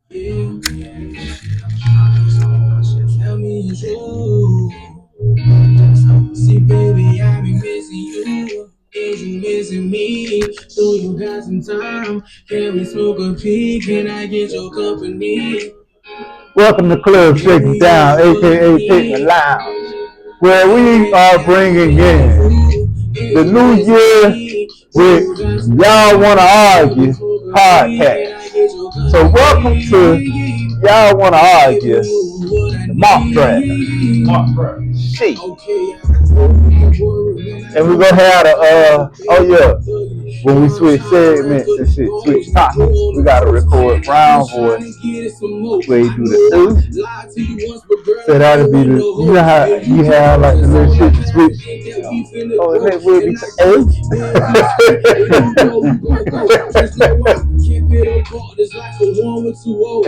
Tell me it's true. See, baby, I be missing you. Is you missing me? So you got some time? Can we smoke a pee? Can I get your company? Welcome to Club Shaking Down, aka Picnic Lounge, where we are bringing in the new year with Y'all Wanna Argue podcast. So welcome to Y'all Wanna Argue, the mock draft. Shit. And we're gonna have when we switch segments and shit, switch topics, we gotta record Brown voice where you do the so that'll be the, you know how you have like the little shit to switch. Oh, and that would be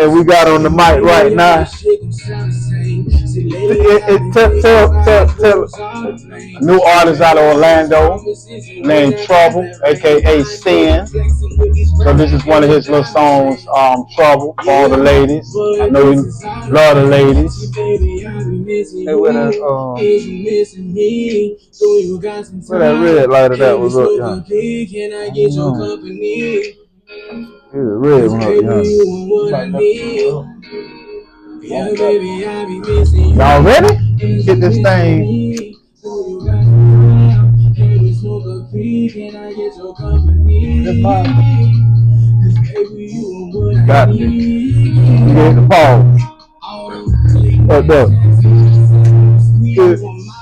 and we got on the mic right now. Tell a new artist out of Orlando named Trouble, aka Sin. So this is one of his little songs, Trouble, for all the ladies. I know you love the ladies. Hey, where that red lighter that was up, y'all? The red one up, y'all ready? Get this thing. Got it. You get the pause. Up there.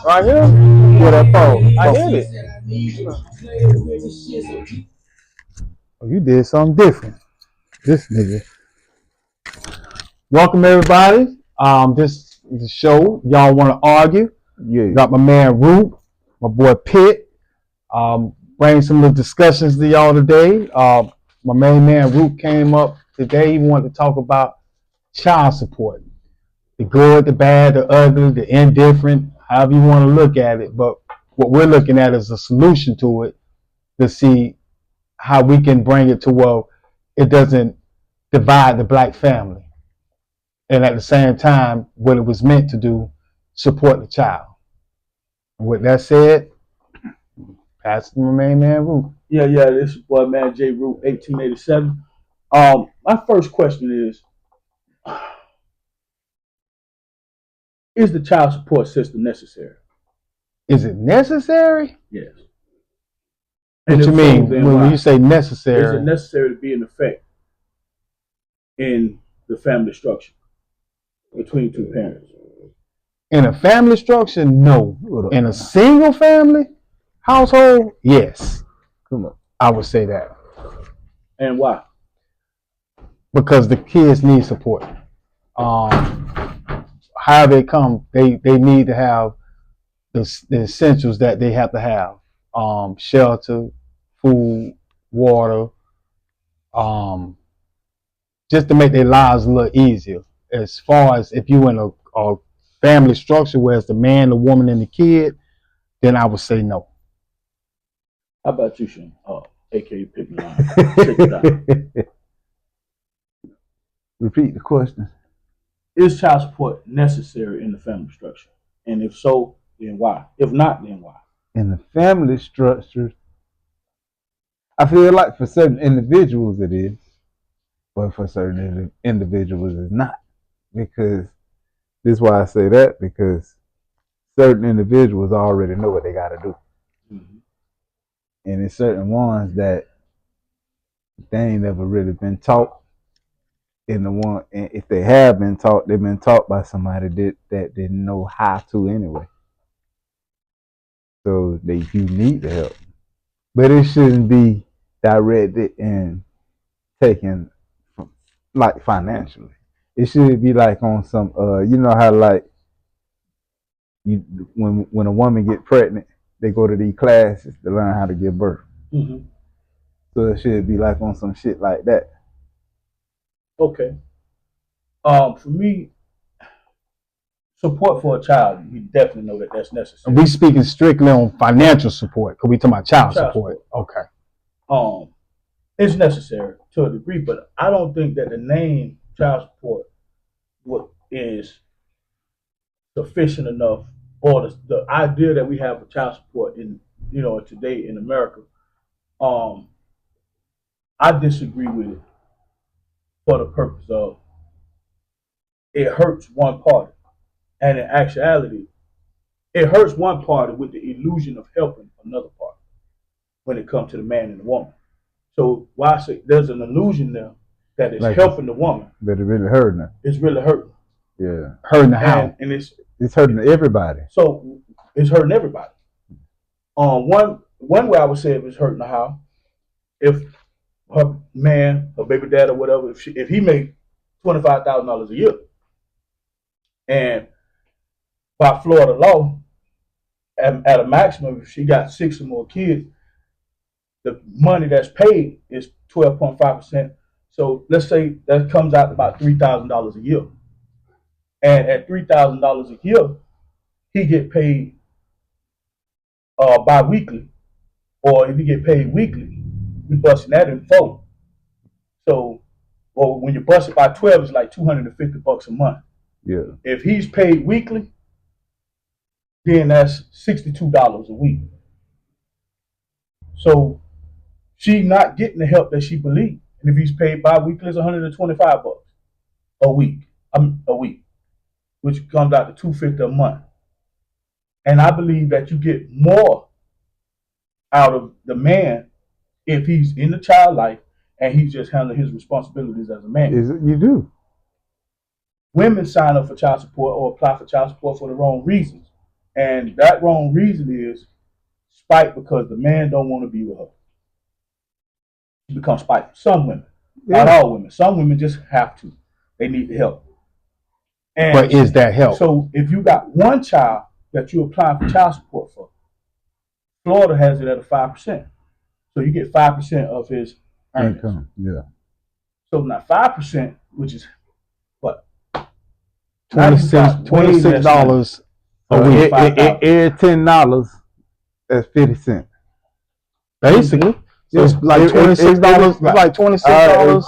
Right here? Where that pause? I hit it. Oh, you did something different. This nigga. Welcome everybody. This is the show. Y'all want to argue? Yeah. Got my man Root, my boy Pitt. Bring some of the discussions to y'all today. My main man Root came up today. He wanted to talk about child support. The good, the bad, the ugly, the indifferent, however you want to look at it. But what we're looking at is a solution to it to see how we can bring it to where it doesn't divide the black family. And at the same time, what it was meant to do, support the child. And with that said, pass to my main man Root. Yeah, this is boy man J Root, 1887. My first question is the child support system necessary? Is it necessary? Yes. What you mean when you say necessary? Is it necessary to be in effect in the family structure between two parents? In a family structure, no. In a single family household, yes. Come on, I would say that. And why? Because the kids need support. How they come, they need to have the essentials that they have to have. Shelter, food, water, just to make their lives a little easier. As far as if you in a family structure where it's the man, the woman, and the kid, then I would say no. How about you, Shane? AKA Pick Me Line. Repeat the question. Is child support necessary in the family structure? And if so, then why? If not, then why? In the family structure, I feel like for certain individuals it is, but for certain individuals it's not. Because this is why I say that, because certain individuals already know what they got to do. Mm-hmm. And there's certain ones that they ain't never really been taught. And if they have been taught, they've been taught by somebody that didn't know how to anyway. So you need the help. But it shouldn't be directed and taken like financially. It should be like on some you know how like when a woman get pregnant, they go to these classes to learn how to give birth. Mm-hmm. So it should be like on some shit like that. Okay. For me, support for a child, you definitely know that that's necessary. We speaking strictly on financial support, because we talking about child support. Okay. It's necessary to a degree, but I don't think that the name child support what is sufficient enough, or the idea that we have of child support in today in America, I disagree with it for the purpose of it hurts one party, and in actuality, it hurts one party with the illusion of helping another party when it comes to the man and the woman. So why I say there's an illusion there that it's helping the woman, but it really hurting her. it's really hurting. Yeah, hurting the how? And it's hurting everybody. So it's hurting everybody. One way I would say it was hurting the how, if her man, her baby dad or whatever, if he made $25,000 a year, and by Florida law, at a maximum, if she got 6 or more kids, the money that's paid is 12.5%. So let's say that comes out to about $3,000 a year. And at $3,000 a year, he get paid bi-weekly, or if he get paid weekly, we busting that in 4. So, well, when you bust it by 12, it's like $250 a month. Yeah. If he's paid weekly, then that's $62 a week. So she's not getting the help that she believes. And if he's paid bi-weekly, it's $125 a week. Which comes out to $250 a month. And I believe that you get more out of the man if he's in the child life and he's just handling his responsibilities as a man. You do. Women sign up for child support or apply for child support for the wrong reasons. And that wrong reason is spite, because the man don't want to be with her. She becomes spiteful. Some women, not all women. Some women just have to. They need the help. And but is that help? So if you got one child that you apply for child support for, Florida has it at a 5%. So you get 5% of his earnings. Income. Yeah. So now 5%, which is what? $26 a week. Every $10, that's 50 cents. Basically. So it's like $26. It's like $26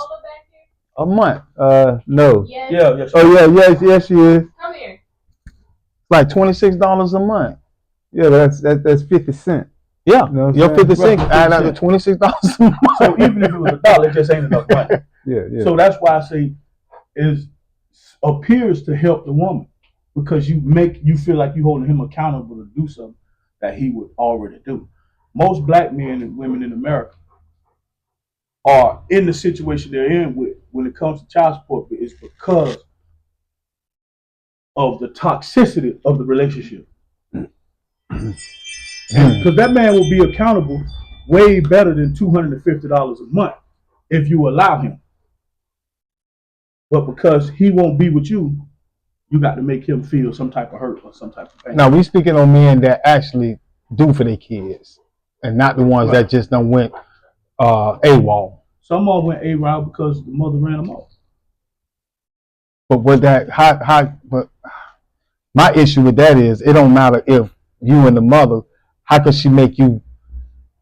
a month. No. Yeah. Yes, she is. Come here. It's like $26 a month. Yeah, that's 50 cents. Yeah, you know your 50 cents Right, add up to $26 a month. So even if it was $1, it just ain't enough money. Yeah. So that's why I say it appears to help the woman, because you feel like you holding him accountable to do something that he would already do. Most black men and women in America are in the situation they're in with when it comes to child support is because of the toxicity of the relationship. Because that man will be accountable way better than $250 a month if you allow him. But because he won't be with you, you got to make him feel some type of hurt or some type of pain. Now we speaking on men that actually do for their kids, and not the ones that just done went AWOL. Some of them went AWOL because the mother ran them off. But with that, but my issue with that is it don't matter if you and the mother. How could she make you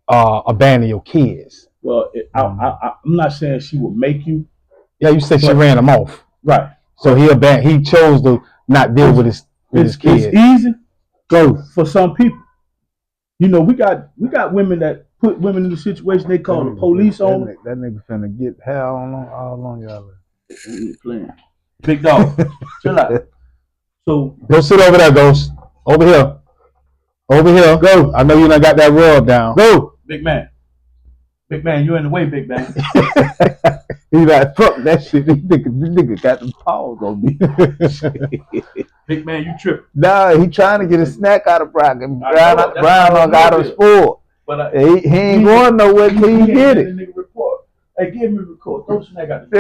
abandon your kids? Well, I'm not saying she would make you. Yeah, you said she ran them off. Right. So he chose to not deal with his kids. It's easy for some people. You know, we got women that put women in the situation they call the police on them. That nigga finna get hell all on y'all. Playing. Big dog. Chill out. So go sit over there, Ghost. Over here. Over here. Go. I know you done got that rub down. Go. Big man. Big man, you in the way, big man. He like, fuck that shit. This nigga got them paws on me. Big man, you tripping. Nah, he trying to get a snack out of Brown. Brown got him spoiled. But he ain't going nowhere till he get it. Hey, give me a record. Throw the snack out. He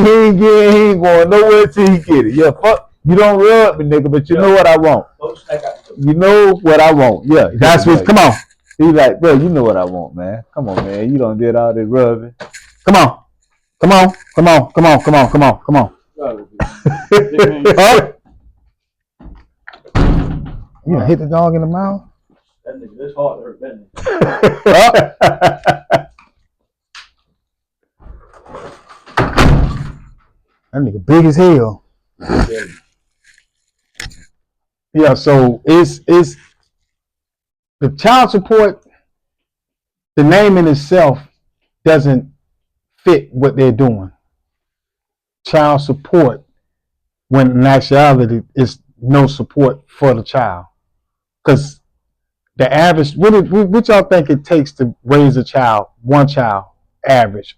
ain't going nowhere till he get it. Yeah, fuck. You don't rub me, nigga, but you know what I want. Throw the snack out. You know what I want. Yeah, that's what. Come on. He like, bro, you know what I want, man. Come on, man. You done did all this rubbing. Come on. Come on. Come on. Come on. Come on. Come on. Come on. You gonna hit the dog in the mouth? That nigga, this hard to hurt that nigga. That nigga big as hell. Yeah, so it's the child support, the name in itself doesn't fit what they're doing. Child support, when in actuality is no support for the child. Because the average, what y'all think it takes to raise a child, one child, average,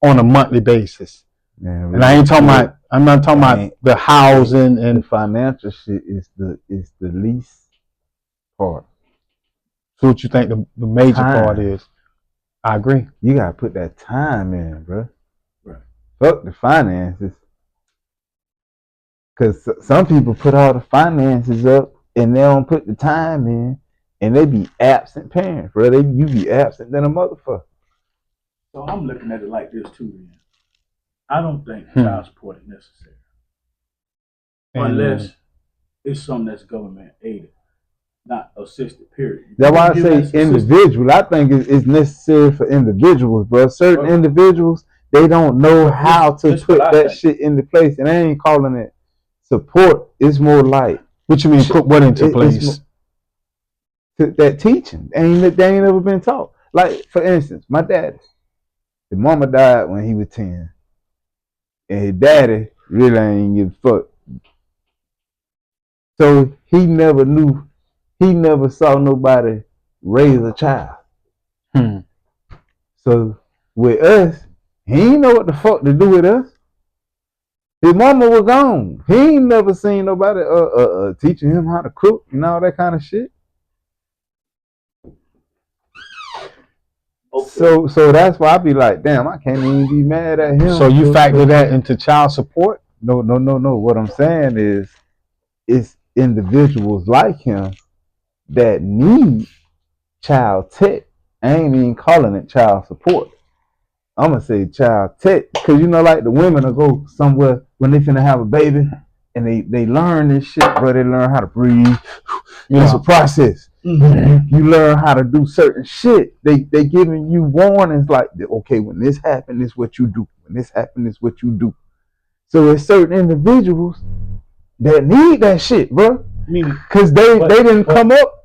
on a monthly basis? Man, and I ain't talking about, I'm not talking about the housing and the financial shit is the least part. So what you think the major Time. part is? I agree. You gotta put that time in, bro. Right. Fuck the finances. Cause some people put all the finances up and they don't put the time in, and they be absent parents, bro. You be absent than a motherfucker. So I'm looking at it like this too, man. I don't think child support is necessary. Unless it's something that's government aided, not assisted, period. That's why I say individual. I think it's necessary for individuals, bro. Certain individuals, they don't know how to put that shit into place. And I ain't calling it support. It's more like, what you mean put what into place? That teaching. They ain't never been taught. Like, for instance, my daddy. His mama died when he was 10. And his daddy really ain't give a fuck. So he never knew, he never saw nobody raise a child. So with us, he ain't know what the fuck to do with us. His mama was gone. He ain't never seen nobody teaching him how to cook and all that kind of shit. Okay. So that's why I be like, damn, I can't even be mad at him. So you factor that into child support? No. What I'm saying is, it's individuals like him that need child tech. I ain't even calling it child support. I'm gonna say child tech, because you know, like the women will go somewhere when they finna have a baby, and they learn this shit, bro. They learn how to breathe. It's a process. Mm-hmm. You learn how to do certain shit. They giving you warnings like, okay, when this happens, this is what you do. When this happens, this is what you do. So it's certain individuals that need that shit, bro. Because they didn't come up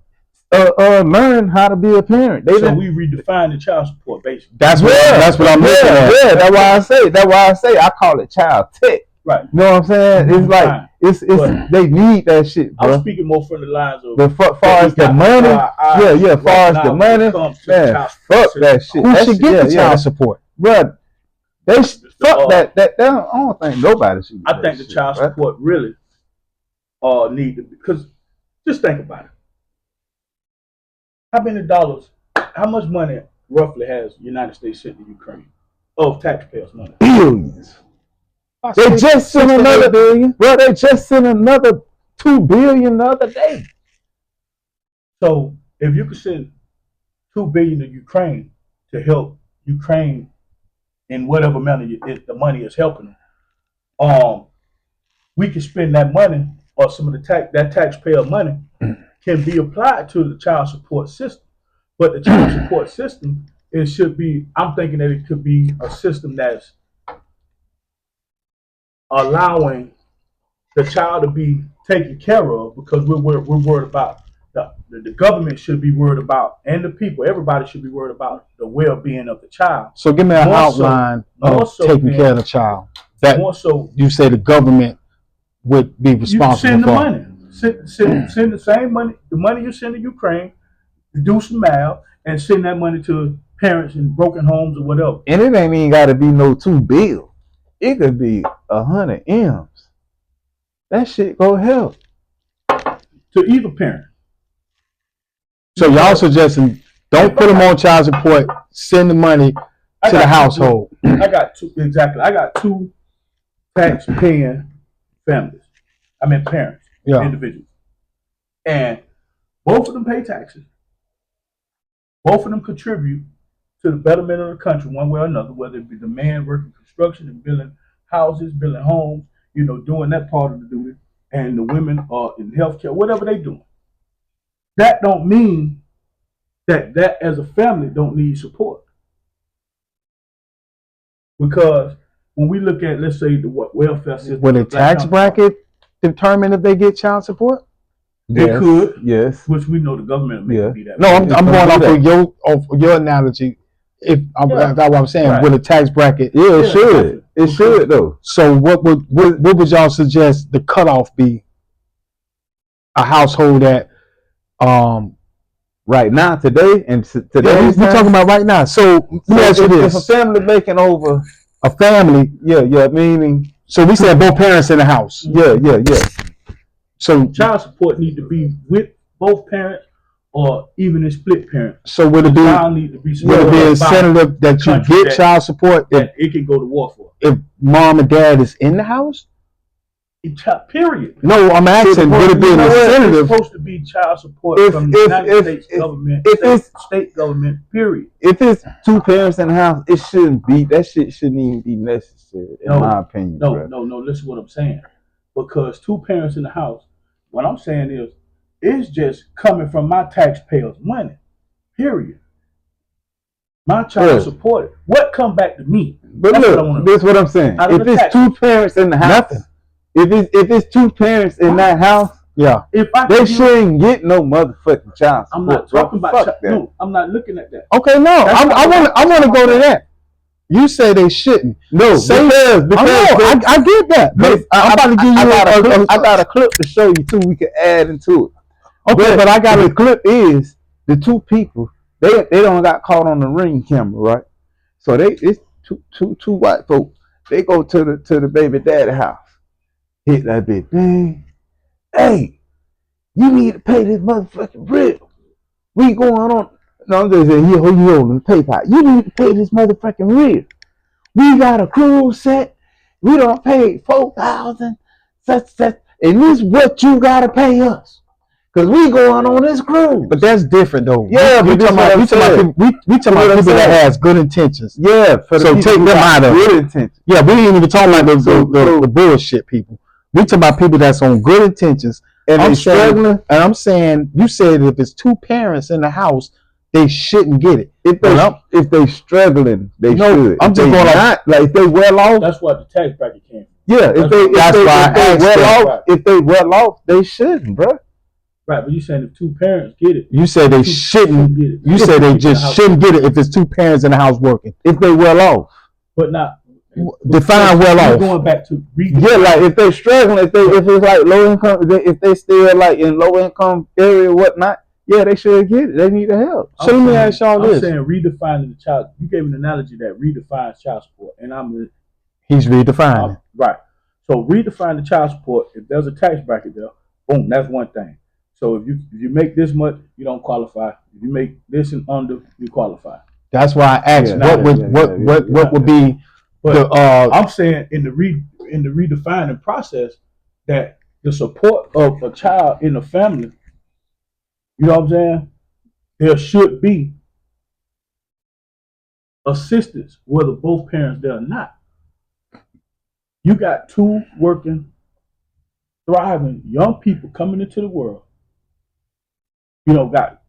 learn how to be a parent. So we redefine the child support basically. That's what I'm looking at. Yeah, that's why I say I call it child tech. Right. You know what I'm saying? It's like it's they need that shit, bro. I'm speaking more from the lines of the far as the money. Far as the money, man, fuck that shit. Who should get the child support? Bro, they fuck that. I don't think nobody should. I think the child support really need to, because just think about it. How many dollars, how much money roughly has the United States sent to Ukraine of taxpayers' money? Billions. They just sent another billion. Bro, they just sent another $2 billion the other day. So if you could send $2 billion to Ukraine to help Ukraine in whatever manner the money is helping them, we can spend that money, or some of that taxpayer money can be applied to the child support system. But the child support system, it should be, I'm thinking that it could be a system that's allowing the child to be taken care of, because we're worried about the government should be worried about, and the people, everybody should be worried about the well-being of the child. So give me an outline of taking care of the child. That more so, you say the government would be responsible for. Send the money. Send the same money, the money you send to Ukraine, do some math, and send that money to parents in broken homes or whatever. And it ain't even got to be no $2 billion. It could be 100 M's. That shit go help to either parent. So y'all suggesting don't put them on child support, send the money to the household. I got two tax-paying families. I mean parents. Yeah. Individuals. And both of them pay taxes. Both of them contribute to the betterment of the country one way or another, whether it be the man working construction and building houses, building homes, doing that part of the duty, and the women are in healthcare, whatever they doing. That don't mean that as a family don't need support. Because when we look at, let's say, the welfare system, Will the tax bracket determine if they get child support? They could, yes. which we know the government may be that. No, I'm It's going gonna off do of your analogy. If that's what I'm saying, Right. with a tax bracket, Yeah, it should. definitely. It should though. so what would y'all suggest the cutoff be? A household that Right now, today, and today, we're talking about right now. So let me ask you if a this: family making over, a family. yeah, meaning, So we said both parents in the house. yeah. So Child support need to be with both parents, or even a split parent. so would it be Child need to be would it be supported by incentive that you country get that- child support if, that it can go to war for. if mom and dad is in the house? Period. No, I'm asking, would it be an It's incentive? supposed to be child support If- from the if- United if- States if- government, if state government, period. If it's two parents in the house, it shouldn't be. That shit shouldn't even be necessary, in No, my opinion. No, bro. no, listen to what I'm saying. Because two parents in the house, what I'm saying is, it's just coming from my taxpayers' money, period. My child Yeah. support. What come back to me? But That's what I look, wanna- this is what I'm saying. Out of If the it's tax. two parents in the house, Nothing. if it's two parents in that house, Yeah. If I they can- shouldn't get no motherfucking child support. I'm not bro. talking about Fuck that. no, I'm not looking at that. Okay, no, That's I not- want to go to that. You say they shouldn't. No, Say- because I get that, but I'm about to give you I got a clip to show you too. We can add into it. Okay, but I got the a clip is the two people. They don't got caught on the ring camera, right? So it's two white folks. They go to the baby daddy house, hit that bitch. Dang. Hey, you need to pay this motherfucking rent. We going on. No, I'm just saying, you holding the PayPal. You need to pay this motherfucking rent. We got a cruise set. We don't pay 4,000. Such, and this what you gotta pay us. Cause we going on this cruise. But that's different though. Yeah, we but that's talking what about I'm saying. we talking about people that has good intentions. Yeah, for the So people take who them got out of it. good intentions. Yeah, we ain't even talking about So- the bullshit people. We talking about people that's on good intentions. And I'm they saying, struggling. and I'm saying, you said if it's two parents in the house, they shouldn't get it. If they struggling, they No, should. I'm If just they going not, like if they well off. That's what the tax bracket came from. Yeah, if they That's why I asked well that. off, if they well off, they shouldn't, bro. Right, but you saying if two parents get it, You said they two shouldn't. get it. You said they In the just house. shouldn't get it if it's two parents in the house working. If they well off. But not Define well We're off. going back to Yeah, like if they struggling, if it's like low income, if they still like in low income area or whatnot, yeah, they should get it. They need the help. So let me ask y'all I'm this. saying redefining the child. You gave an analogy that redefines child support, and He's redefining. right. So redefine the child support. If there's a tax bracket there, boom, that's one thing. So if you make this much, you don't qualify. If you make this and under, you qualify. That's why I asked Yeah, what would be But the I'm saying in the redefining process that the support of a child in the family, you know what I'm saying? There should be assistance whether both parents there or not. You got two working, thriving young people coming into the world. You know, got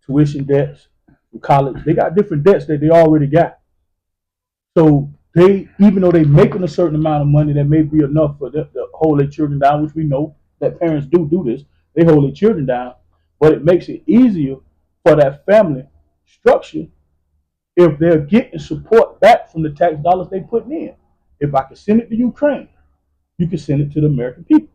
tuition debts for college. They got different debts that they already got. So they, even though they making a certain amount of money that may be enough for them to hold their children down, which we know that parents do this, they hold their children down, but it makes it easier for that family structure if they're getting support back from the tax dollars they putting in. If I can send it to Ukraine, you can send it to the American people.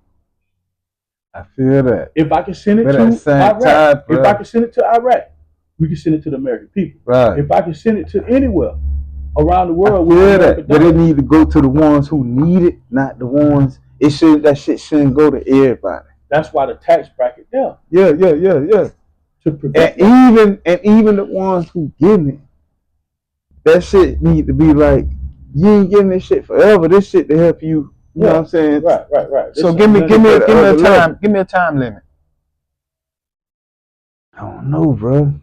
I feel that. If I can send it But to at the same Iraq, time, if bro. I can send it to Iraq, we can send it to the American people. Right. If I can send it to anywhere around the I world, feel with that. But it need to go to the ones who need it, not the ones. That shit shouldn't go to everybody. that's why the tax bracket there Yeah. to prevent. And even the ones who getting it, that shit need to be like, you ain't getting this shit forever. This shit to help you. You know what I'm saying? Right. so This give me is- a time limit. I don't know, bro.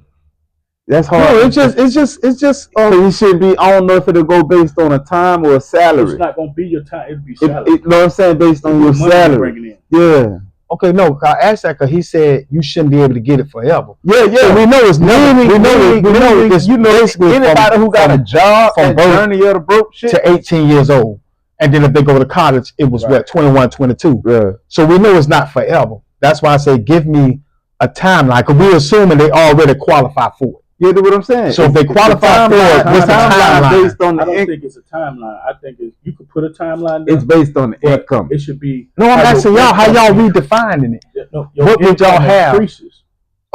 That's No, hard. it's just it should be. I don't know if it'll go based on a time or a salary. It's not gonna be your time. It'll be If, salary. you know what I'm saying? Based on your Money you're salary. bringing in. Yeah. Okay, no, I asked that because he said you shouldn't be able to get it forever. Yeah. So we know it's never. We know it's basically anybody who got a job from at birth Journey of the Broke shit to 18 years old. And then if they go to college, it was what, 21, 22. Yeah. So we know it's not forever. That's why I say give me a timeline, because we're assuming they already qualify for it. You know what I'm saying? So if they qualify for it, what's the timeline? Based on I the don't think it's a timeline. I think you could put a timeline there. it's based on the but income. It should be. No, I'm asking y'all how y'all redefining it. No, What would y'all have? Increases.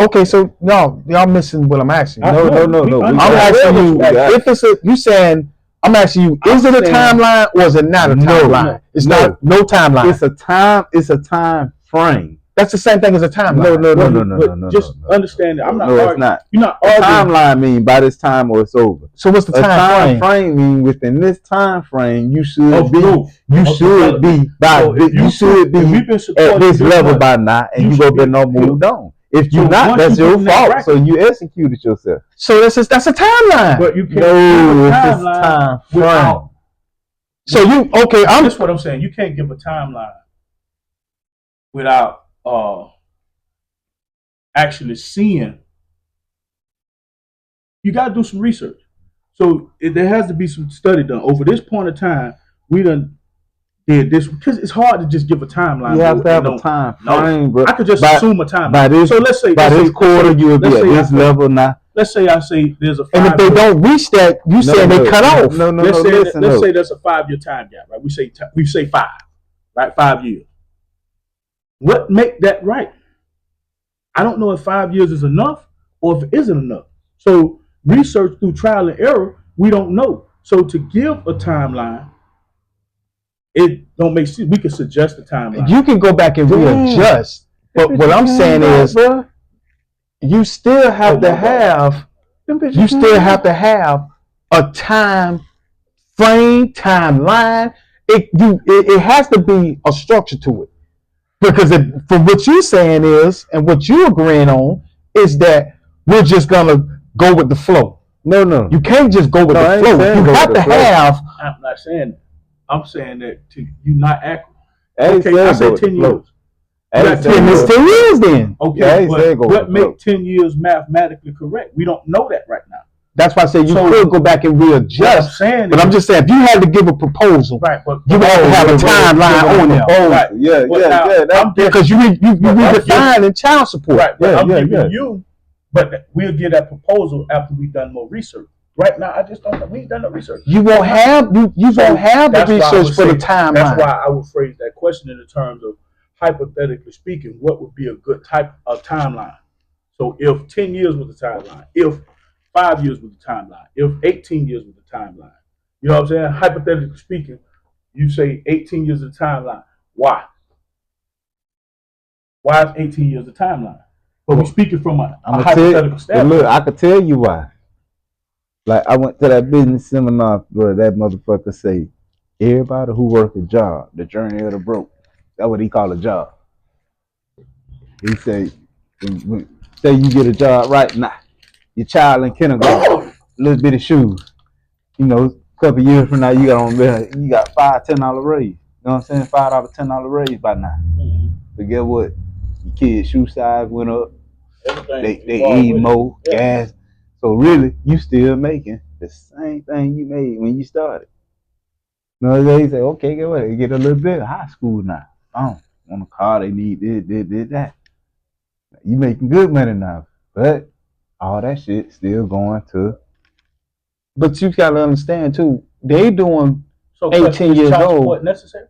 Okay, so no, y'all missing what I'm asking. I- No. I'm asking you if it's a. You saying I'm asking you, is it a timeline or is it not a timeline? It's not no timeline. It's a time frame. That's the same thing as a timeline. No. Just understand that I'm not. No, arguing. it's not. You're not A arguing. timeline mean by this time or it's over. So what's the A time frame? frame mean within this time frame you should Of be. growth, You of should be by. So if You should be if we've been at supporting this you level much, by now, and you you should go be been no here. moved on. If So you're not, once that's you your put in that fault. bracket- So you executed yourself. So that's a timeline. But you can't No, give a it's timeline time frame. without. So you okay? That's what I'm saying. You can't give a timeline without actually seeing. You got to do some research. So there has to be some study done over this point of time. We done did this because it's hard to just give a timeline. You have bro, to have and a time frame, bro. I could just By- assume a timeline. By this, So let's say quarter, you'll be let's at say this level now. Let's say I say there's a 5 and if they don't reach that, you saying they cut off. No, let's say listen, let's say there's a 5-year time gap, right? We say 5, right? 5 years. What make that right? I don't know if 5 years is enough or if it isn't enough. So research through trial and error, we don't know. So to give a timeline, it don't make sense. We can suggest a timeline. You can go back and readjust, but what I'm saying is, you still have to have. You still have to have a time frame, timeline. It has to be a structure to it, because from what you're saying is, and what you're agreeing on is that we're just gonna go with the flow. No. You can't just go with No, I the ain't flow. saying You go have with to the flow. have. I'm not saying that. I'm saying that to you not accurate. I ain't Okay, I saying said go with 10 the flow. years. I ain't Yeah, saying 10 go is with 10 years then. Okay, Yeah, I ain't saying go but with what the flow. make 10 years mathematically correct? We don't know that right now. That's why I say you So- could go back and What I'm readjust. saying But is, I'm just saying, if you had to give a proposal, right, but you would have to have a timeline on there. Right. Yeah. But now, I'm giving, Because you But I'm redefine in child support. right, but Yeah, I'm giving yeah. you, but we'll get that proposal after we've done more research. Right now, I just don't know. We ain't done no research. You won't have you So won't have the that's why I research would for the say- timeline. That's why I would phrase that question in the terms of, hypothetically speaking, what would be a good type of timeline? So if 10 years was the timeline, if 5 years was the timeline, if 18 years was the timeline, you know what I'm saying? Hypothetically speaking, you say 18 years is the timeline. Why? Why is 18 years the timeline? But we're speaking from a hypothetical standpoint. Look, I could tell you why. Like, I went to that business seminar where that motherfucker say, everybody who work a job, the journey of the broke, that's what he call a job. He say, say you get a job right now, your child in kindergarten, little bit of shoes. You know, a couple years from now, you got $5, $10 raise. You know what I'm saying? $5, $10 raise by now. But guess what? Your kids' shoe size went up. They eat more gas. So really, you still making the same thing you made when you started. You know, they say, okay, get what? They get a little bit of high school now. Oh, on a car, they need this, that. You making good money now, but all that shit still going to. But you gotta understand too, they doing So 18 years child old. support necessary?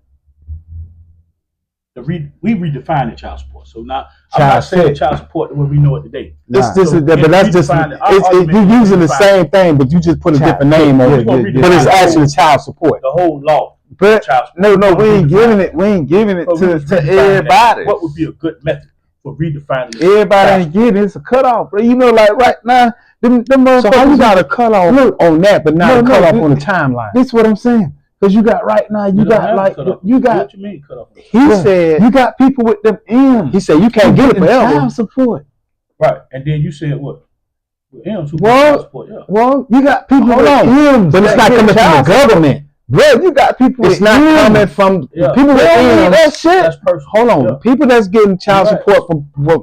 We redefine the child support. So now I'm Child not saying support. child support the way we know it today. It's So just, but that's just redefine it. Our argument you're is using the redefine same thing, but you just put a different name on it. Yeah. But it's actually child support. the whole law. But Child support. no, we ain't giving it. We ain't giving it So we to just redefining everybody. that. What would be a good method for redefining it? Everybody ain't getting it. It's a cutoff, bro. You know, like right now, them So motherfuckers. how you got a cutoff on that, but not a cutoff on the timeline? This is what I'm saying. Because you got right now, you don't got have like cut off. you got. What you mean cut off? He said You got people with them M's. he said you can't get it getting forever. child support. Right, and then you said what? Well, M's who Well, child support, yeah. Well, you got people Hold with on. M's, But it's that not get coming from the child support. government. Bro, you got people. It's not coming from people They don't need with that M's. shit. That's personal. Hold on, Yeah. people that's getting child You're support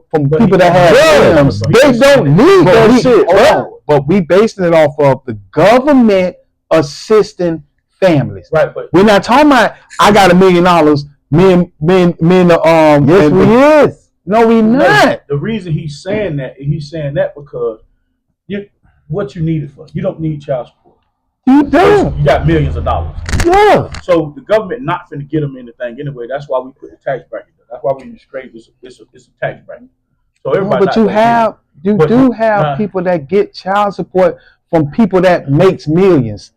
from But people he- that have Yeah. M's. They don't need But that we, shit, hold bro. on, but we basing it off of the government assisting families. Right, but We're not talking about I got $1 million. Me and Yes, and- we is. No, we not. the reason he's saying that because what you need it for. You don't need child support. You do. You got millions of dollars. Yeah. So the government not finna get them anything anyway. That's why we put the tax bracket there. That's why we scrape it's a tax bracket. So No, everybody. but you But- do have nah. people that get child support from people that makes millions.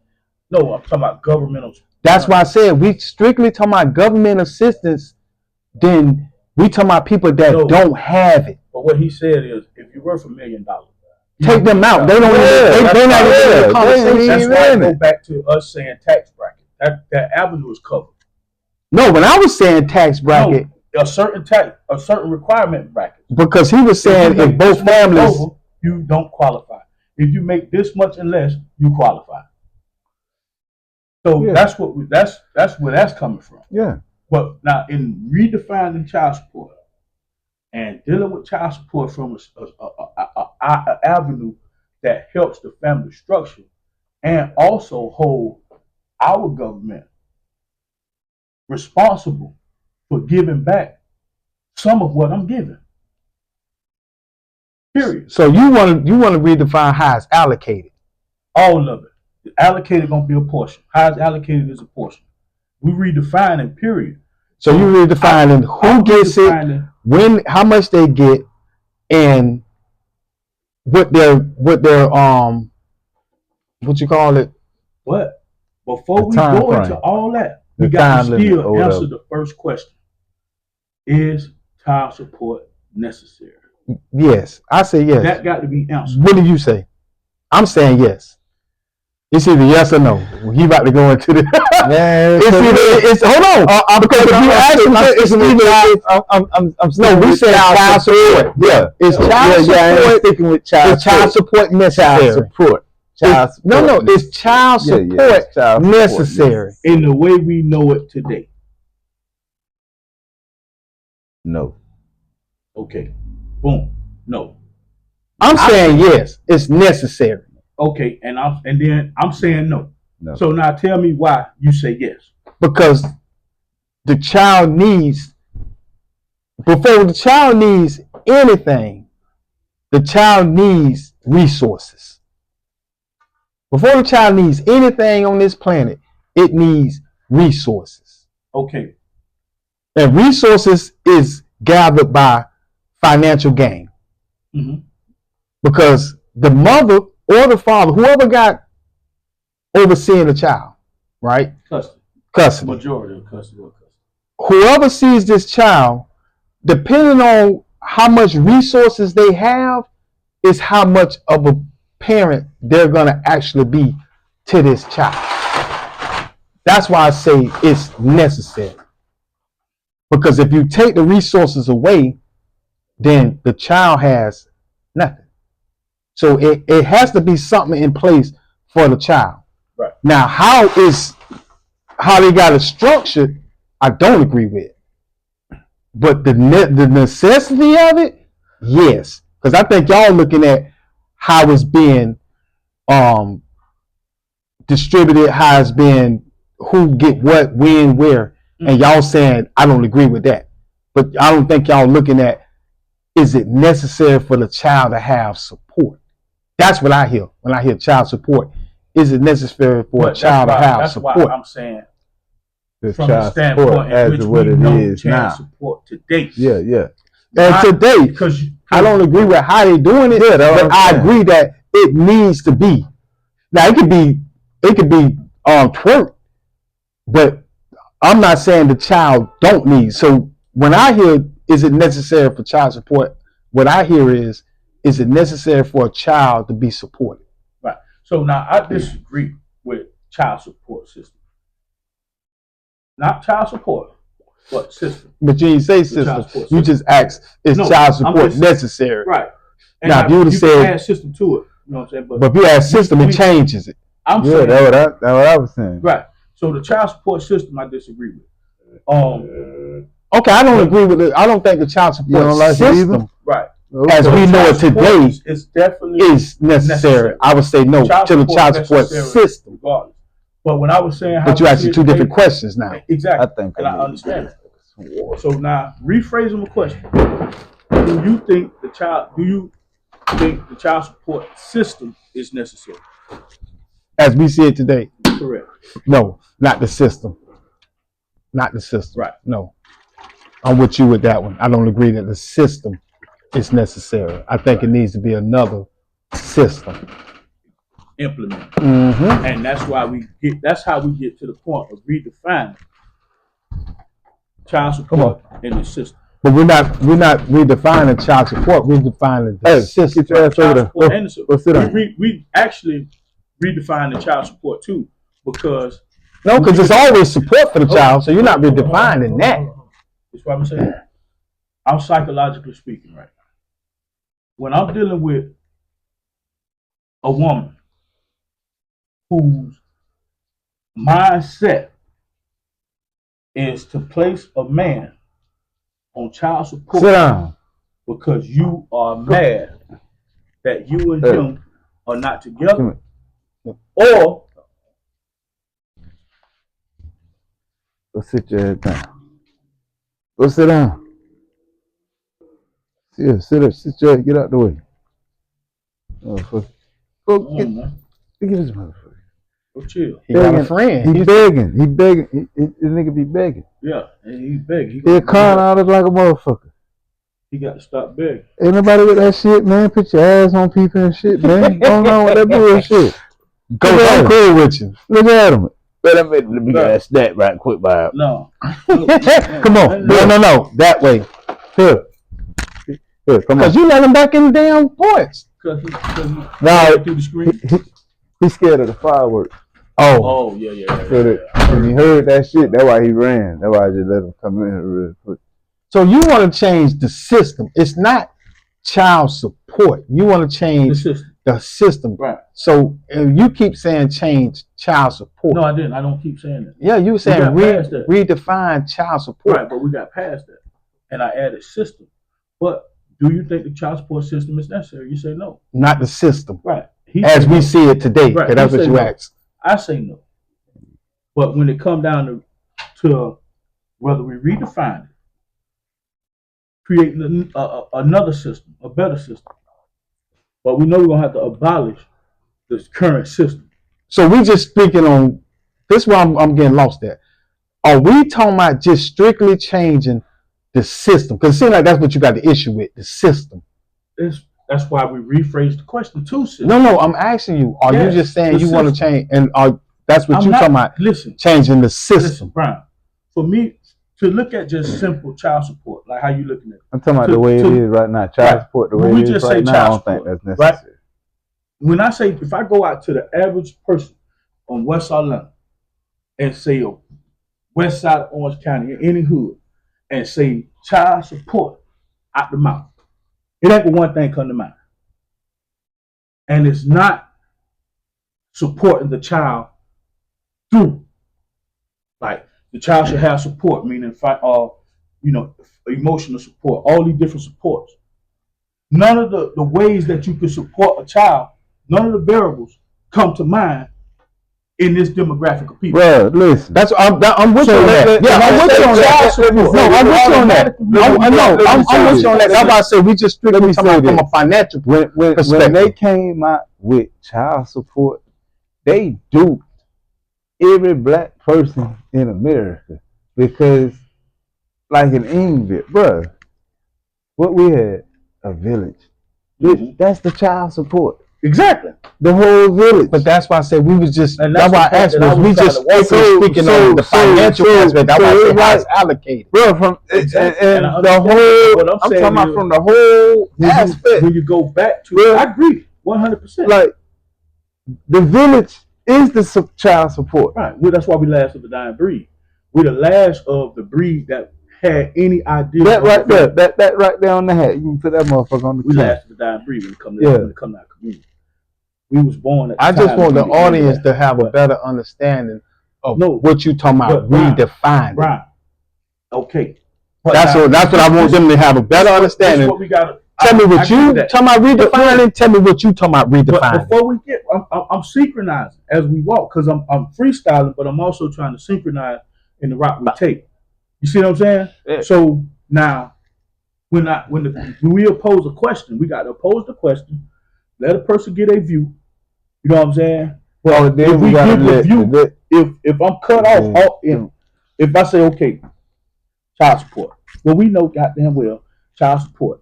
No, I'm talking about governmental. That's why I said we strictly talking about government assistance. Then we talking about people that No. don't have it. But what he said is, if you're worth $1 million, Take them out. They don't. Yeah, They're not even in the yeah, conversation. That's why I in go it. back to us saying tax bracket. That avenue is covered. No, when I was saying tax bracket, No, a certain requirement bracket. because he was saying If you if make both this much families. over, you don't qualify. If you make this much and less, you qualify. So Yeah. that's where that's coming from. Yeah. But now in redefining child support and dealing with child support from a avenue that helps the family structure and also hold our government responsible for giving back some of what I'm giving. Period. So you want to redefine how it's allocated. All of it. Allocated gonna be a portion. How it's allocated is a portion. We redefining, period. So you redefining who I'm gets it, redefining- when, how much they get, and what their what you call it? But before The we time go frame. into all that, we The got time to limit still or answer whatever. the first question. Is child support necessary? Yes, I say yes. That got to be answered. What do you say? I'm saying yes. It's either yes or no. He about to go into the. Man, It's either it's hold on because if you ask him, it's either I'm no. We said child support. Yeah, Is child I'm support sticking with child is child support necessary? Child support. Child support. No, is child Yeah, support it's child support necessary? In the way we know it today. No. Okay. Boom. No. I'm saying yes, it's necessary. Okay. And then I'm saying no. No. So now tell me why you say yes. Because the child needs, before the child needs anything, the child needs resources. Before the child needs anything on this planet, it needs resources. Okay. And resources is gathered by financial gain. Mm-hmm. Because the mother or the father, whoever got overseeing the child, right? Custody. Majority of custody. Whoever sees this child, depending on how much resources they have, is how much of a parent they're going to actually be to this child. That's why I say it's necessary. Because if you take the resources away, then the child has nothing. So it has to be something in place for the child. Right. Now, how they got it structured, I don't agree with. But the necessity of it, yes. Because I think y'all looking at how it's being distributed, how it's been, who get what, when, where. And y'all saying, I don't agree with that. But I don't think y'all looking at, is it necessary for the child to have support? That's what I hear when I hear child support. Is it necessary for a child to have support? That's why I'm saying The from the child standpoint support in as which to what we it know is child now. support today. Yeah, yeah. And today, Because I don't agree with how they doing it, Yeah, that's what but I'm I saying. agree that it needs to be. Now it could be twerk, but I'm not saying the child don't need. So when I hear, is it necessary for child support? What I hear is it necessary for a child to be supported? Right. So now I disagree with child support system. Not child support, but system. But you didn't say child system. support You system. just asked, is No, child I'm support just- necessary? Right. And Now, if you would've can said- add system to it, you know what I'm saying? But if you add system, it changes it. I'm Yeah, saying that's what I was saying. right. So the child support system, I disagree with. Okay, I don't agree with it. I don't think the child support don't like it system, either? Right. as we know it today, is definitely is necessary. I would say no to the child support system. regardless. But when I was saying how But you we asking see two it today- different questions now. Exactly. I think and I understand that. So now rephrasing the question. Do you think the child support system is necessary? As we see it today, Correct. no, not the system. Not the system. Right. No. I'm with you with that one. I don't agree that the system is necessary. I think it needs to be another system. Implement. Mm-hmm. And that's why that's how we get to the point of redefining child support in the system. But we're not redefining child support. We're defining the system. Get your ass over there. Go sit down. We actually redefine the child support too, because No, because it's always support for the child, so you're not redefining that. that's what I'm saying. I'm psychologically speaking right now. When I'm dealing with a woman whose mindset is to place a man on child support Sit down. because you are mad that you and him are not together, or Go sit your head down. Go sit down. Yeah, sit up. Sit your head. Get out the way. Motherfucker. Go get this motherfucker. go chill. He got a friend. He begging. He begging. This nigga be begging. Yeah, and he's begging. He crying out like a motherfucker. He got to stop begging. Ain't nobody with that shit, man. Put your ass on people and shit, man. Going on with that bullshit. I'm cool with you. Look at him. Let me get that snap right quick, by. No. Come on. No. That way. Here, come on. Because you let him back in the damn points. Because he No, through the screen. He's scared of the fireworks. Oh, yeah. So that when he heard that shit, that's why he ran. That's why I just let him come in here real quick. So you want to change the system. It's not child support. You want to change the system. Right. So you keep saying change child support. No, I didn't. I don't keep saying that. Yeah, you were saying got past that. redefine child support. Right, but we got past that. And I added system. But do you think the child support system is necessary? You say no. Not the system. Right. As we see it today. Right. That's He what say you no. asked. I say no. But when it comes down to whether we redefine it, create another system, a better system. But we know we're going to have to abolish this current system. So we just speaking on, this is why I'm getting lost at. Are we talking about just strictly changing the system? Because it seems like that's what you got the issue with, the system. That's why we rephrased the question to system. No, I'm asking you. Are you just saying you want to change, and that's what you're talking about, listen, changing the system? Listen, Brian, for me, to look at just simple child support, like how you looking at it. I'm talking about the way it is right now. Child support, the way it is right now, I don't think that's necessary. When I say, if I go out to the average person on West Atlanta and say West Side of Orange County, in any hood, and say child support out the mouth, it ain't but one thing come to mind. And it's not supporting the child through. Like, the child should have support, meaning emotional support, all these different supports. None of the ways that you can support a child, none of the variables come to mind in this demographic of people. Bro, listen. That's I'm with you on that. Yeah, I'm with you on that. No, I'm with you on that. I'm with you on that. That's why I said we just strictly talking from a financial perspective. When they came out with child support, they duped every black person in America because, like in England, bro, what we had, a village. That's the child support. Exactly. The whole village. But that's why I said we was just, and that's why I asked was we just speaking on the financial aspect. That's why I said how it's allocated. Bro, from and the whole, I'm talking about from the whole aspect. When you go back to it, I agree 100%. Like, the village is the child support. Right. Well, that's why we last of the dying breed. We're the last of the breed that had any idea. That right there, that right there on the hat. You can put that motherfucker on the We last of the dying breed when it comes to our community. We was born at the I just time want the we audience became to have a better understanding of No. what you talking about, But Brian, redefining. Brian. Okay. But That's now, what I want them to have a better understanding. What we gotta, Tell me what you that. talking about redefining. Tell me what you talking about But redefining. before we get, I'm synchronizing as we walk because I'm freestyling, but I'm also trying to synchronize in the route we take. You see what I'm saying? Yeah. So now, when we oppose a question, we got to oppose the question. Let a person get a view. You know what I'm saying? But then if we gotta give a view, if I'm cut off, if I say okay, child support. Well, we know goddamn well child support.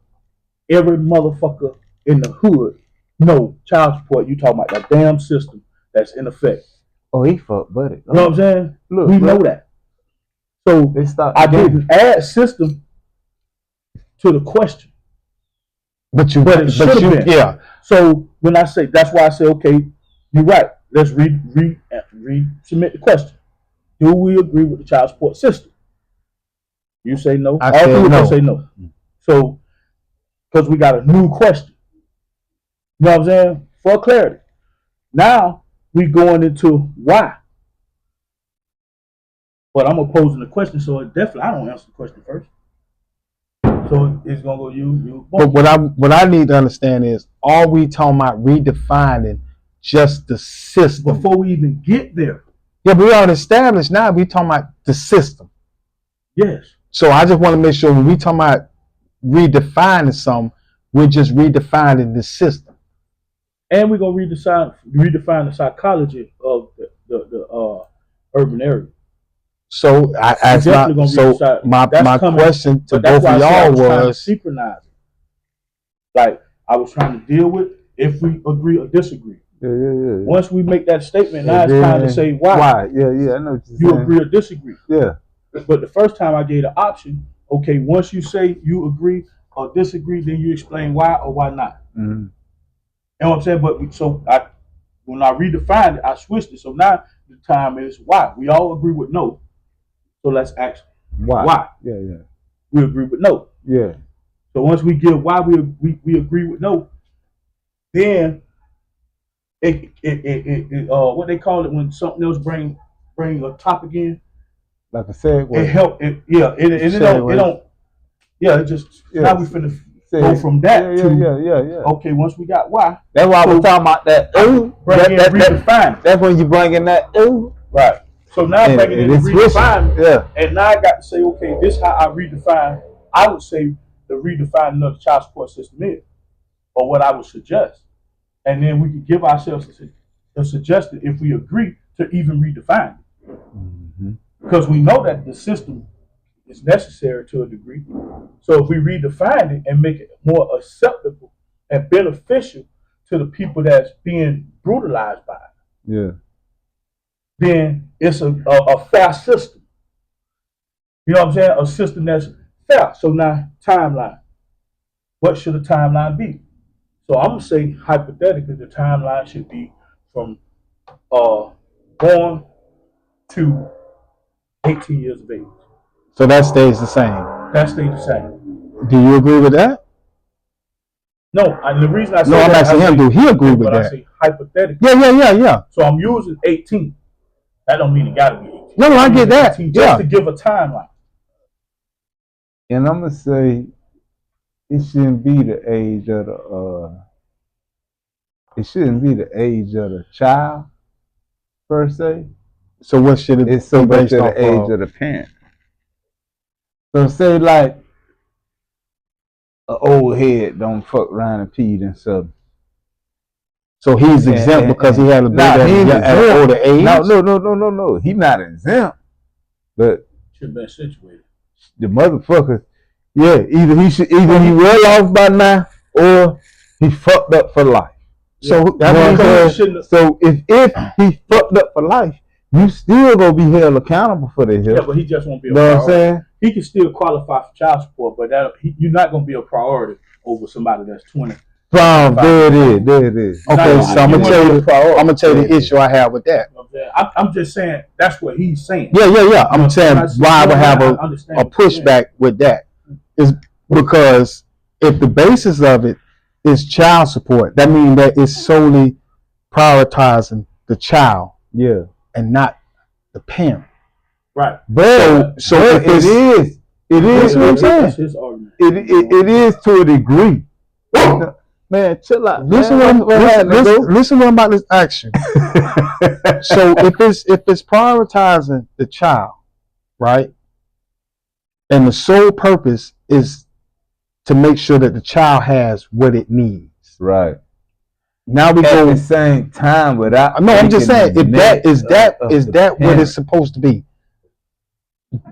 Every motherfucker in the hood know child support. You talking about that damn system that's in effect. Oh, he fucked buddy. You know what I'm saying? Look, we know that. So I didn't add system to the question. But it should have been. Yeah. So when I say, that's why I say, okay, you're right. Let's resubmit the question. Do we agree with the child support system? You say no. I say no. So, because we got a new question. You know what I'm saying? For clarity. Now we going into why. But I'm opposing the question, so definitely I don't answer the question first. So it's gonna go you. But what I need to understand is, are we talking about redefining just the system before we even get there? Yeah, but we already established now. We talking about the system. Yes. So I just want to make sure when we talking about redefining something, we're just redefining the system. And we're gonna redefine the psychology of the urban area. So my question to both of y'all was synchronizing. Like I was trying to deal with if we agree or disagree. Yeah. Once we make that statement, now it's time to say why. Why? Yeah. I know what you agree or disagree. Yeah. But the first time I gave the option, okay, once you say you agree or disagree, then you explain why or why not. Mm-hmm. You know what I'm saying? But when I redefined it, I switched it. So now the time is why. We all agree with no. So let's ask why. Yeah. We agree with no. Yeah. So once we give why we agree with no, then it what they call it when something else bring a topic in. Like I said, it help. It don't. Yeah, it just now we finna go from that to okay. Once we got why, that's why I was talking about that. Redefine. That's when you bring in that right. So now I bring it in redefine. Yeah. And now I got to say, okay, this is how I redefine. I would say the redefining of the child support system is, or what I would suggest, and then we could give ourselves a suggestion if we agree to even redefine it. Mm-hmm. Because we know that the system is necessary to a degree. So if we redefine it and make it more acceptable and beneficial to the people that's being brutalized by it, then it's a fair system. You know what I'm saying? A system that's fair. So now, timeline. What should a timeline be? So I'm going to say, hypothetically, the timeline should be from born to 18 years of age. So that stays the same. That stays the same. Do you agree with that? No, and the reason I say I'm asking him, do he agree with that? I say hypothetically. Yeah. So I'm using 18. That don't mean it got to be 18. No, I get that. Just to give a timeline. And I'm gonna say it shouldn't be the age of the it shouldn't be the age of the child per se. So what should it be? It's so much of the age of the parent. So say like an old head don't fuck around and peed and stuff. So he's exempt because he had a baby at an older age? No. He's not exempt. But should have been situated. The motherfucker, either he well off by now or he fucked up for life. So so if he fucked up for life, you still gonna be held accountable for that. Yeah, but he just won't be a priority. Know what I'm saying? He can still qualify for child support, but you're not gonna be a priority over somebody that's 20. There it is. Okay, so I'm gonna tell you the issue I have with that. I'm just saying that's what he's saying. Yeah. I'm saying why I would have a pushback with that is because if the basis of it is child support, that means that it's solely prioritizing the child, and not the parent. Right. But So but if it's, it is what I'm saying. That's his argument. It is to a degree. Man, chill out. listen what I'm about to ask you. So if it's prioritizing the child, right, and the sole purpose is to make sure that the child has what it needs, right. now we At go. the same time, without No, I'm just saying, if that is that what parent. it's supposed to be.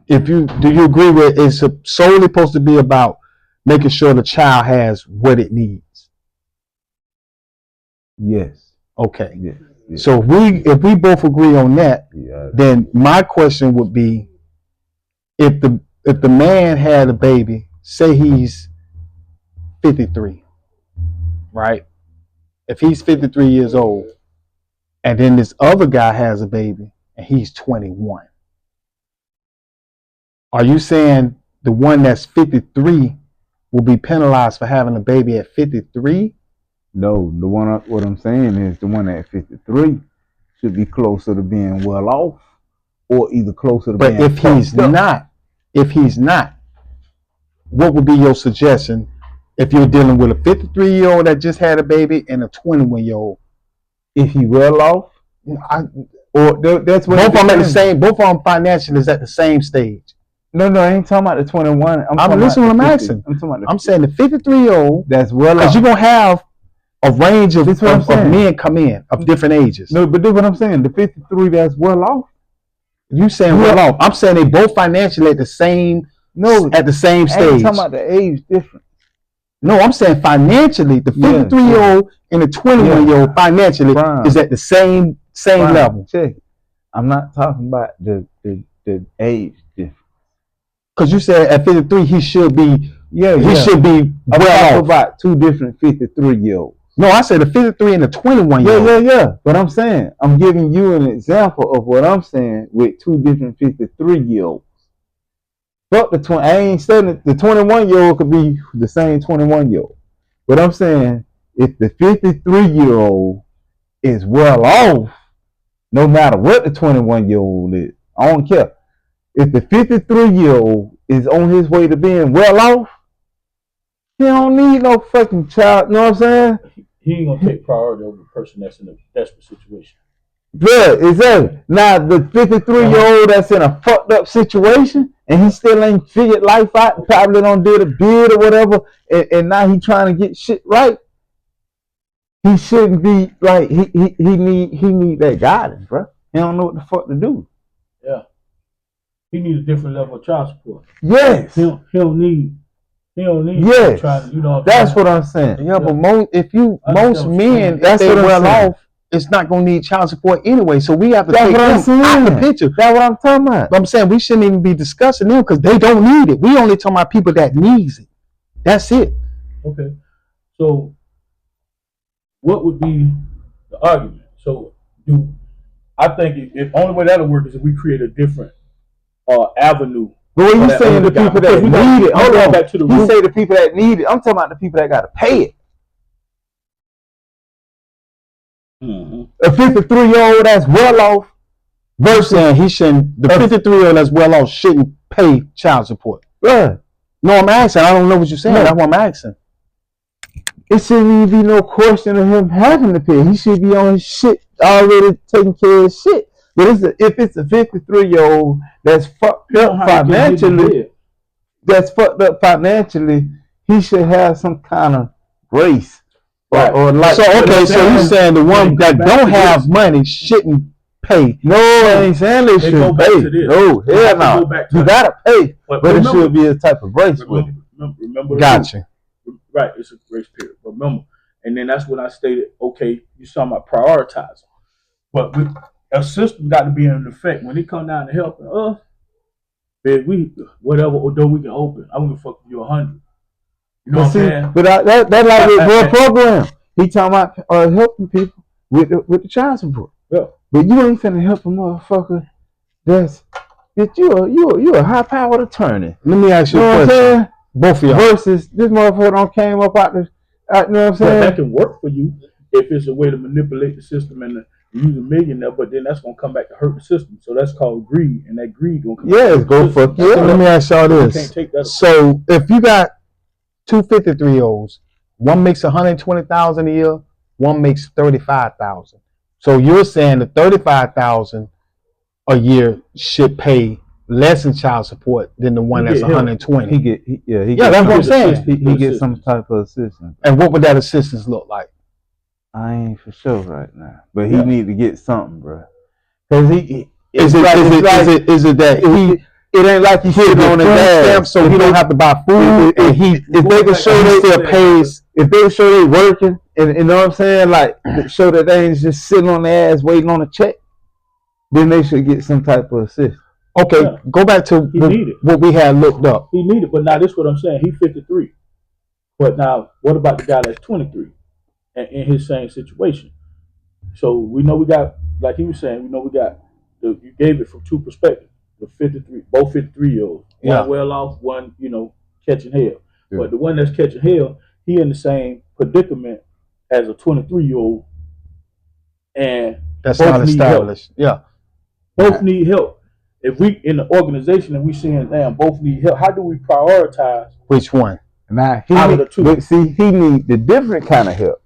Do you agree with it's solely supposed to be about making sure the child has what it needs? Yes. Okay. Yes. So if we both agree on that, Yeah. then my question would be, if the man had a baby, say he's 53, right? If he's 53 years old, and then this other guy has a baby and he's 21, are you saying the one that's 53 will be penalized for having a baby at 53? No, what I'm saying is the one at 53 should be closer to being well off, or either closer to But being. if he's not, what would be your suggestion if you're dealing with a 53-year-old that just had a baby and a 21-year-old? If he well off, that's what both of them at the same. Both of them financially is at the same stage. No, I ain't talking about the 21. I'm listening. I'm asking. I'm saying the 53-year-old. That's well off. Because you're gonna have a range of men come in of different ages. No, but do what I'm saying. The 53 that's well off. You saying well off? I'm saying they both financially at the same. No, at the same stage. I ain't talking about the age difference. No, I'm saying financially, the 53-year-old and the 21-year-old financially is at the same level. Check. I'm not talking about the age difference. Because you said at 53 he should be should be well off. About two different 53-year-olds. No, I said the 53 and the 21-year-old. Yeah. But I'm saying, I'm giving you an example of what I'm saying with two different 53-year-olds. But I ain't saying the 21-year-old could be the same 21-year-old. But I'm saying if the 53-year-old is well off, no matter what the 21-year-old is, I don't care. If the 53-year-old is on his way to being well off, he don't need no fucking child. You know what I'm saying? He ain't gonna take priority over the person that's in a desperate situation. Yeah, exactly. Now the 53-year-old that's in a fucked up situation and he still ain't figured life out, probably don't did a bid or whatever, and now he trying to get shit right. He shouldn't be like he need that guidance, bro. He don't know what the fuck to do. Yeah. He need a different level of child support. Yes. He don't need yes. Trying, you know. That's what I'm saying. Yeah, but most men, that's if they what well saying. off, it's not gonna need child support anyway. So we have to that's take them out the picture. That's what I'm talking about. But I'm saying we shouldn't even be discussing them because they don't need it. We only talking about people that needs it. That's it. Okay. So what would be the argument? So I think if only way that'll work is if we create a different avenue. But when you saying the people that need it, hold on. Back to the you say the people that need it. I'm talking about the people that got to pay it. Mm-hmm. A 53-year-old that's well off versus the 53-year-old that's well off shouldn't pay child support. Right. No, I'm asking. I don't know what you're saying. That's what I'm asking. It shouldn't even be no question of him having to pay. He should be on his shit already taking care of his shit. But if it's a 53-year-old that's fucked up financially, he should have some kind of grace. Right. Or like, so you're saying the one that don't have money shouldn't pay? No, I ain't saying they should pay. No, hell no. You gotta pay, but it should be a type of grace with it. Remember gotcha. Right, it's a grace period. But remember, and then that's when I stated, okay, you're talking about prioritizing. But a system got to be in effect. When it come down to helping us, we whatever, although we can open, I'm gonna fuck you 100. You know what I'm saying? But that's like with program. He talking about helping people with the child support. Yeah. But you ain't finna help a motherfucker that you a high powered attorney. Let me ask you a question. Both of y'all. Versus this motherfucker don't came up out the, you know what I'm saying? But that can work for you if it's a way to manipulate the system and You use $1 million there, but then that's gonna come back to hurt the system. So that's called greed, and that greed gonna come back to Yes, hurt the go system. fuck you So up. let me ask y'all You this. can't take that. So if you got two 53-year-olds, one makes 120,000 a year, one makes 35,000. So you're saying the 35,000 a year should pay less in child support than the one He that's get help. 120. He get Yeah, that's what I'm saying. He gets some type of assistance. And what would that assistance look like? I ain't for sure right now, but he Yeah. need to get something, bro. Cause he Is it that he it ain't like he hit sitting the on his food ass, stamp so he don't have to buy food, and if they can show he they still pays. if they show they working, and you know what I'm saying, like show that they ain't just sitting on their ass waiting on a check, then they should get some type of assist. Okay, Yeah. go back to He need it. what we had looked up. He needed, but now this is what I'm saying. He's 53. But now, what about the guy that's 23 and in his same situation? So we know we got, like he was saying, we know we got. You gave it from two perspectives. The 53, both 53-year-olds. Yeah. One well off, one catching hell. Yeah. But the one that's catching hell, he in the same predicament as a 23-year-old, and That's both not need established. Yeah. both need help. If we in the organization and we seeing damn both need help, how do we prioritize? Which one? Now Out of the two. but see, he need the different kind of help.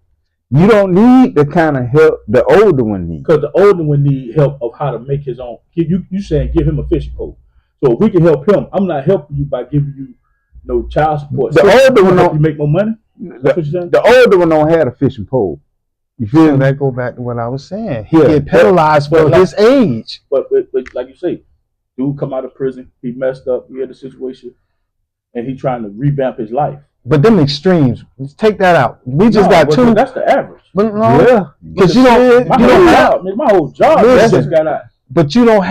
You don't need the kind of help the older one needs. Because the older one need help of how to make his own. You saying give him a fishing pole. So if we can help him, I'm not helping you by giving you no child support. The older one help don't you make more money. That's what you're saying. The older one don't have a fishing pole. You feel So me? that go back to what I was saying. He Yeah. get penalized for But his age. But like you say, dude come out of prison, he messed up, he had a situation, and he trying to revamp his life. But them extremes, let's take that out. We just No, got but two. That's the average. But no, Yeah. because you don't have. My whole job Listen. just got out. But you don't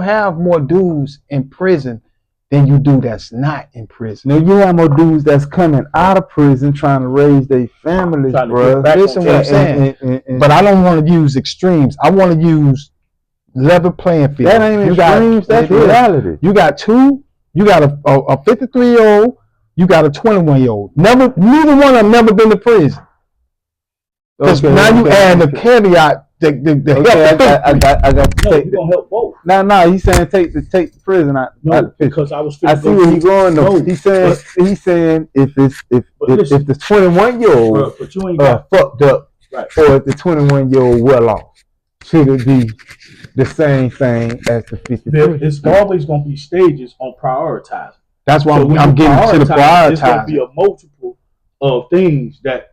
have more dudes in prison than you do that's not in prison. Now you have more dudes that's coming out of prison trying to raise their families, Trying to bro. get back Listen on what I'm track. saying. But I don't want to use extremes. I want to use level playing field. that ain't You got- extremes. That's it is. reality. You got two. You got a 53-year-old. You got a 21-year-old. Neither one of them never been to prison. Because now you add the caveat. The Okay, I got to No, take you're gonna help both. No, he's saying take the prison out. No, out the picture. because I was. I see where he's going though. No, He's saying if But listen, the 21-year-old bro, but you ain't got fucked up, right. or if the 21-year-old well off, should it be the same thing as the 53? It's always gonna be stages on prioritizing. That's why So when I'm you getting to the It's gonna prioritizing. be a multiple of things that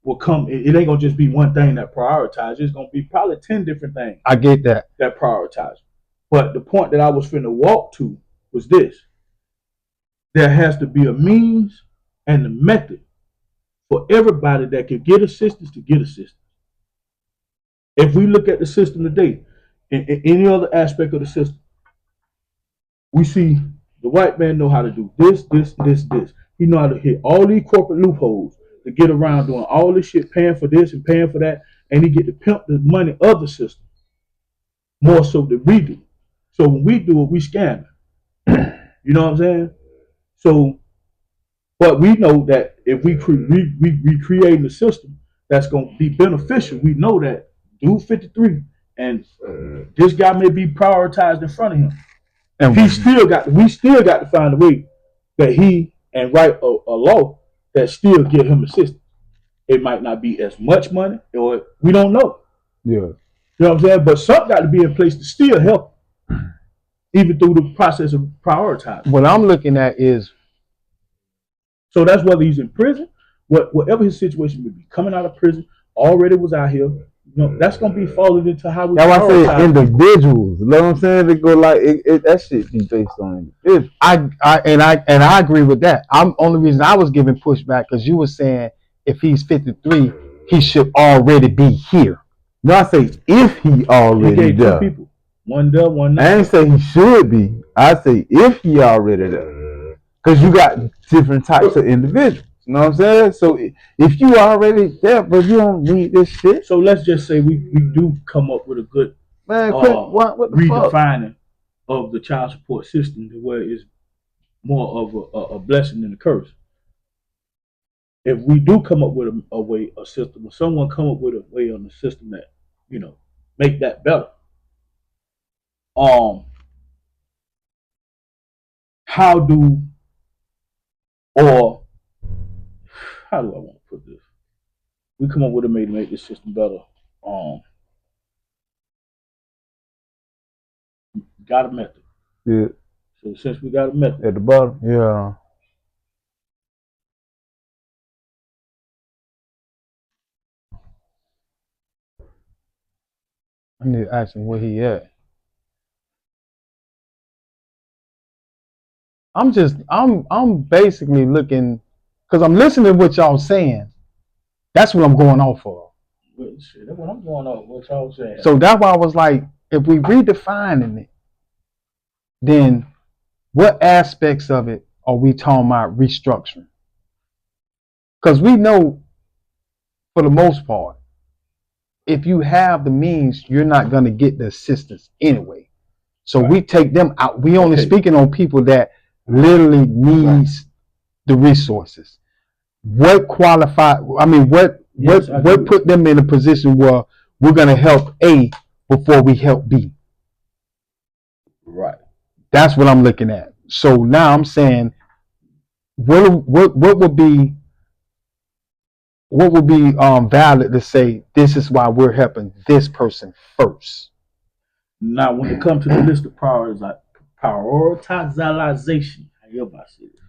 will come. It ain't gonna just be one thing that prioritize. It's gonna be probably 10 different things I get that. that prioritize. But the point that I was finna walk to was this: there has to be a means and a method for everybody that can get assistance to get assistance. If we look at the system today, in any other aspect of the system, we see the white man know how to do this. He know how to hit all these corporate loopholes to get around doing all this shit, paying for this and paying for that, and he get to pimp the money of the system more so than we do. So when we do it, we scam it. You know what I'm saying? So, but we know that if we create a system that's going to be beneficial, we know that dude 53 and this guy may be prioritized in front of him. And We still got to find a way that he and write a law that still give him assistance. It might not be as much money, or we don't know. Yeah. You know what I'm saying? But something got to be in place to still help, even through the process of prioritizing. what I'm looking at is So that's whether he's in prison, whatever his situation may be, coming out of prison, already was out here. That's gonna be falling into how we. That's why I say prioritize. individuals. You know what I'm saying? They go like that shit be based on individuals. I agree with that. Only reason I was giving pushback because you were saying if he's 53, he should already be here. No, I say if he He already gave two there. people, one there, one I not. ain't say he should be. I say if he already there. Because you got different types of individuals. You know what I'm saying? So if you already there, but you don't need this shit, So let's just say we do come up with a good man, quit, what the fuck? redefining of the child support system to where it's more of a blessing than a curse. if we do come up with a way, a system, or someone come up with a way on the system that, make that better. How do or how do I want to put this? We come up with a way to make this system better. Got a method. Yeah. So since we got a method At the bottom. Yeah. I need to ask him where he at. I'm basically looking, because I'm listening to what y'all saying. That's what I'm going off of. shit, that's what I'm going off. What y'all saying? So that's why I was like, if we redefining it, then what aspects of it are we talking about restructuring? Because we know, for the most part, if you have the means, you're not going to get the assistance anyway. So we take them out. We only speaking on people that literally needs the resources. What qualify? I mean, what put them in a position where we're going to help A before we help B? Right. That's what I'm looking at. So now I'm saying, what would be valid to say this is why we're helping this person first? Now, when it comes to the list of prioritization, everybody say this.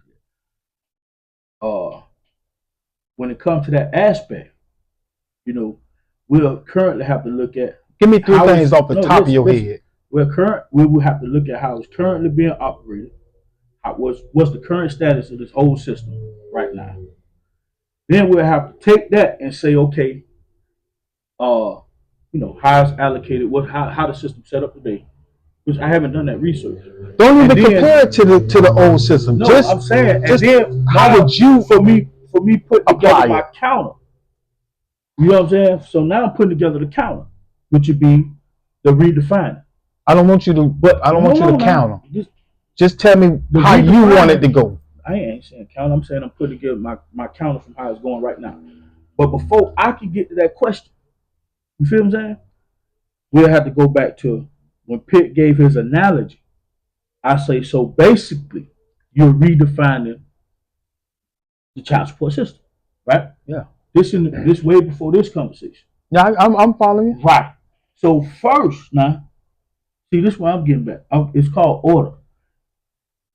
When it comes to that aspect, we'll currently have to look at. Give me three things off the top of your head. We will have to look at how it's currently being operated. What's the current status of this whole system right now? Then we'll have to take that and say, okay, how it's allocated, how the system's set up today. Which I haven't done that research. Don't even compare it to the old system. No, just, I'm saying, just and then how would you for me put together my it? counter? You know what I'm saying? So now I'm putting together the counter, which would be the redefining. I don't want you to, counter. Just tell me how you want it to go. I ain't saying counter. I'm saying I'm putting together my counter from how it's going right now. But before I can get to that question, you feel what I'm saying? We'll have to go back to when Pitt gave his analogy. I say, so basically, you're redefining the child support system, right? Yeah. This way before this conversation. Yeah, I'm following you. Right. So first, now, see, this is why I'm getting back. It's called order.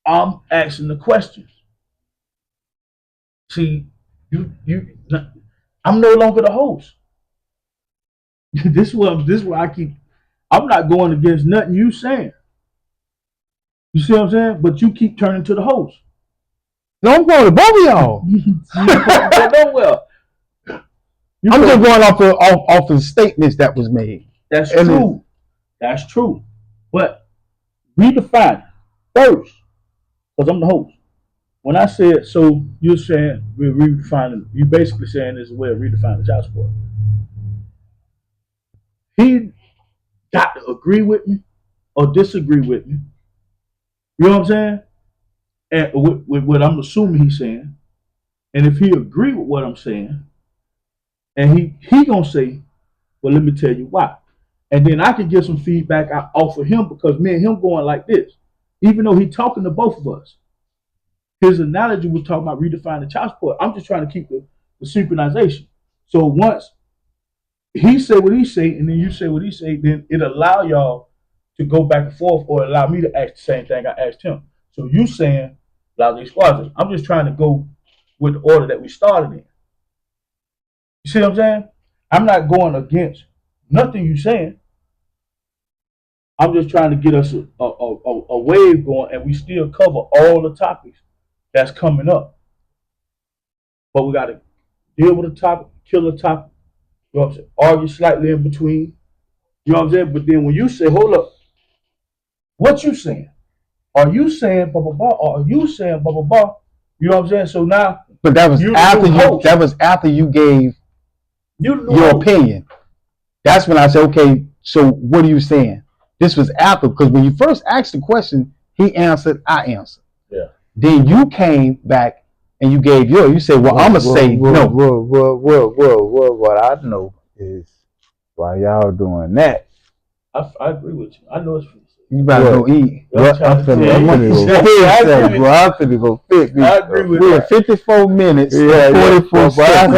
I'm asking the questions. See, I'm no longer the host. This is what I keep. I'm not going against nothing you saying. You see what I'm saying? But you keep turning to the host. No, I'm going to both of y'all. Nowhere. I'm just going off the statements that was made. That's true. That's true. But redefine first, because I'm the host. When I said, so you're saying we're redefining, you basically saying there's a way of redefining child support. He got to agree with me or disagree with me. You know what I'm saying? And with what I'm assuming he's saying. And if he agree with what I'm saying, and he gonna say, well, let me tell you why. And then I can get some feedback off of him, because me and him going like this. Even though he's talking to both of us. His analogy was talking about redefining child support. I'm just trying to keep the synchronization. So once he say what he say, and then you say what he say, then it allow y'all to go back and forth, or allow me to ask the same thing I asked him. So you saying Laissez Squadron. I'm just trying to go with the order that we started in. You see what I'm saying? I'm not going against nothing you saying. I'm just trying to get us a wave going, and we still cover all the topics that's coming up. But we got to deal with the topic, kill the topic, you know what I'm saying? Argue slightly in between. You know what I'm saying? But then when you say, hold up, what you saying? Are you saying blah blah blah? Or are you saying blah blah blah? You know what I'm saying? So now, but that was after you gave your opinion. That's when I said, okay, so what are you saying? This was after, because when you first asked the question, he answered, I answered. Yeah. Then you came back and you gave yours. You say, well, I'm going to say no. What I know is while y'all doing that, I agree with you. I know it's free. You better go eat. I'm finna go fix. I agree with We're that. 54 minutes, Yeah, 44 yeah. seconds.